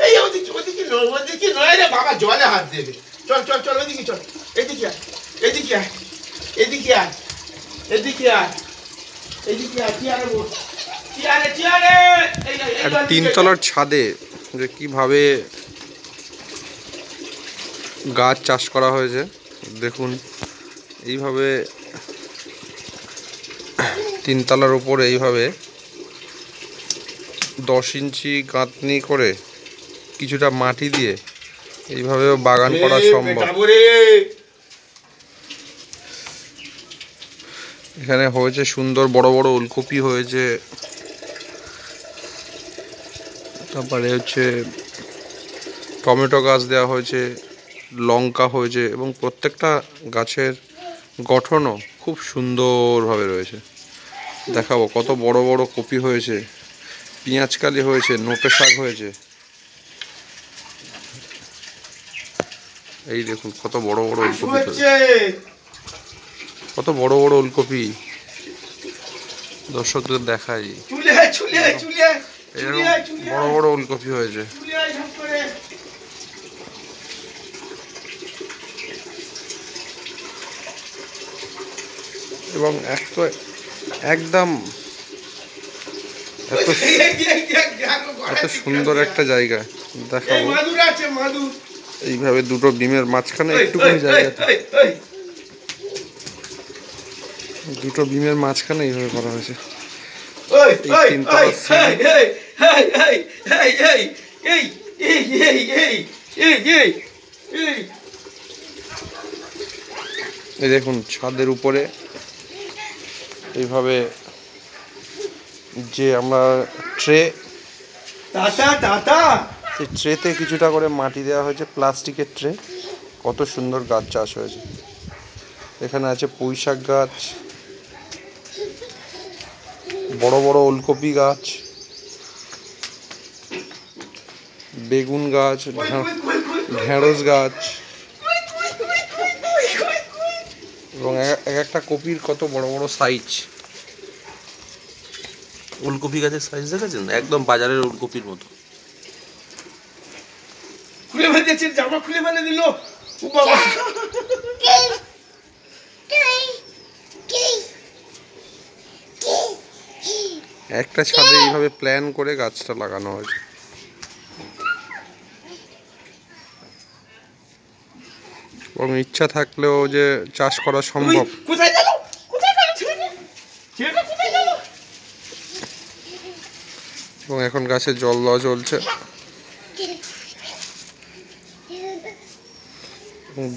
এই ওদিকে নয় রে বাবা, জলে হাত দেবে। চল চল চল, ওইদিকে চল। এদিকে আয়, এদিকে আয়, এদিকে আয়, এদিকে আয়, এদিকে আয়। চেয়ারে বস, চেয়ারে চেয়ারে। একটা তিনতলার ছাদে যে কিভাবে গাছ চাষ করা হয়েছে দেখুন। এইভাবে তিনতলার উপরে এইভাবে 10 ইঞ্চি গাঁথনি করে কিছুটা মাটি দিয়ে এইভাবে বাগান করা সম্ভব। এখানে হয়েছে সুন্দর বড় বড় ওলকপি হয়েছে, তারপরে হচ্ছে টমেটো গাছ দেওয়া হয়েছে, লঙ্কা হয়েছে এবং প্রত্যেকটা গাছের গঠনও খুব সুন্দরভাবে রয়েছে। দেখাবো কত বড় বড় কপি হয়েছে, পেঁয়াজকালি হয়েছে, নোটে শাক হয়েছে। এই দেখুন কত বড় বড় ওলকপি, কত বড় বড় ওলকপি দর্শকদের দেখাই। বড় বড় ওলকপি হয়েছে। এবং একদম এত সুন্দর একটা জায়গা দেখাবো। এইভাবে দুটো ডিমের মাঝখানে একটুখানি জায়গা, দুটো ডিমের মাঝখানে এইভাবে করা হয়েছে। এই দেখুন ছাদের উপরে এইভাবে যে আমরা ট্রে, সেই ট্রেতে কিছুটা করে মাটি দেওয়া হয়েছে, প্লাস্টিকের ট্রে। কত সুন্দর গাছ চাষ হয়েছে। এখানে আছে পুঁই শাক গাছ, বড় বড় ওলকপি গাছ, বেগুন গাছ, ঢেঁড়স গাছ এবং এক একটা কপির কত বড় বড় সাইজ। ওলকপি গাছের সাইজ দেখেছেন? একদম বাজারের ওলকপির মতো। খুলে ফেলেছে, জামা খুলে ফেলে দিল। একটা ছাদে এইভাবে প্ল্যান করে গাছটা লাগানো হয়েছে। এবং ইচ্ছা থাকলেও যে চাষ করা সম্ভব। এবং এখন গাছে জল দেওয়া চলছে।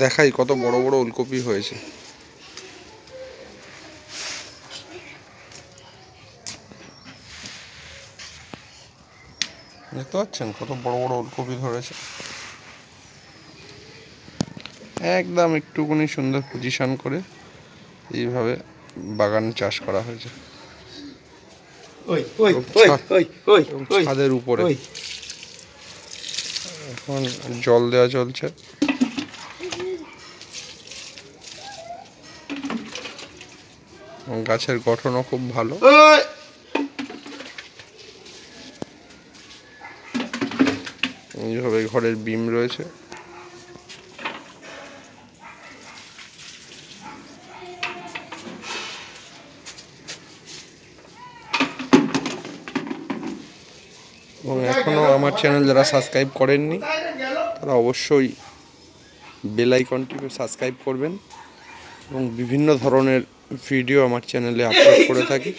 দেখাই কত বড় বড় ওলকপি হয়েছে। দেখতে পাচ্ছেন কত বড় বড় ওলকপি ধরেছে। একদম একটুখানি সুন্দর পজিশন করে এইভাবে বাগান চাষ করা হয়েছে ছাদের উপরে। এখন জল দেওয়া চলছে। গাছের গঠনও খুব ভালো। এইভাবে ঘরের বিম রয়েছে। এবং এখনও আমার চ্যানেল যারা সাবস্ক্রাইব করেননি তারা অবশ্যই বেল আইকনটি সাবস্ক্রাইব করবেন। এবং বিভিন্ন ধরনের ভিডিও আমার চ্যানেলে আপলোড করে থাকি।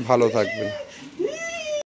ভালো থাকবেন।